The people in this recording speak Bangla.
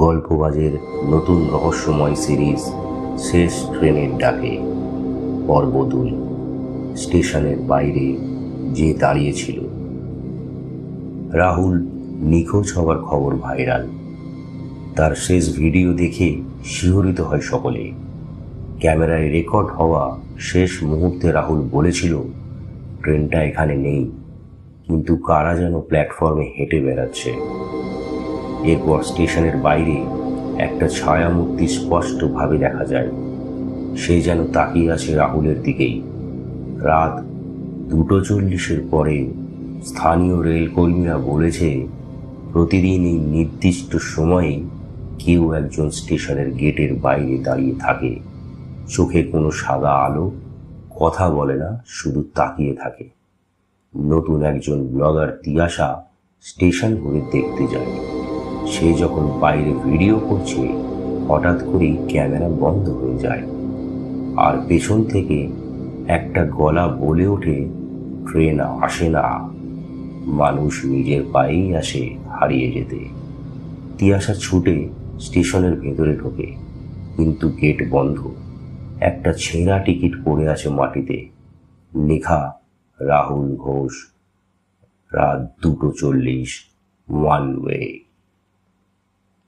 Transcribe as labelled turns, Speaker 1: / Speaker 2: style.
Speaker 1: গল্পবাজের নতুন রহস্যময় সিরিজ শেষ ট্রেনের ডাকে পর্ব 2। স্টেশনের বাইরে যে দাঁড়িয়েছিল। রাহুল নিখোঁজ হওয়ার খবর ভাইরাল। তার শেষ ভিডিও দেখে শিহরিত হয় সকলে। ক্যামেরায় রেকর্ড হওয়া শেষ মুহূর্তে রাহুল বলেছিল, ট্রেনটা এখানে নেই, কিন্তু কারা যেন প্ল্যাটফর্মে হেঁটে বেড়াচ্ছে। এরপর স্টেশনের বাইরে একটা ছায়ামূর্তি স্পষ্টভাবে দেখা যায়। সে যেন তাকিয়ে আছে রাহুলের দিকেই। রাত 2:40 পরে স্থানীয় রেলকর্মীরা বলেছে, প্রতিদিন এই নির্দিষ্ট সময়ে কেউ একজন স্টেশনের গেটের বাইরে দাঁড়িয়ে থাকে। চোখে কোনো সাদা আলো, কথা বলে না, শুধু তাকিয়ে থাকে। নতুন একজন ব্লগার তিয়াশা স্টেশন ঘুরে দেখতে যায়। সে যখন বাইরে ভিডিও করছে, হঠাৎ করেই ক্যামেরা বন্ধ হয়ে যায়, আর পেছন থেকে একটা গলা বলে ওঠে, ট্রেন আসে না, মানুষ নিজের পায়েই আসে হারিয়ে যেতে। তিয়াশা ছুটে স্টেশনের ভেতরে ঢোকে, কিন্তু গেট বন্ধ। একটা ছেঁড়া টিকিট পড়ে আছে মাটিতে, লেখা রাহুল ঘোষ, রাত 2:40, ওয়ান ওয়ে।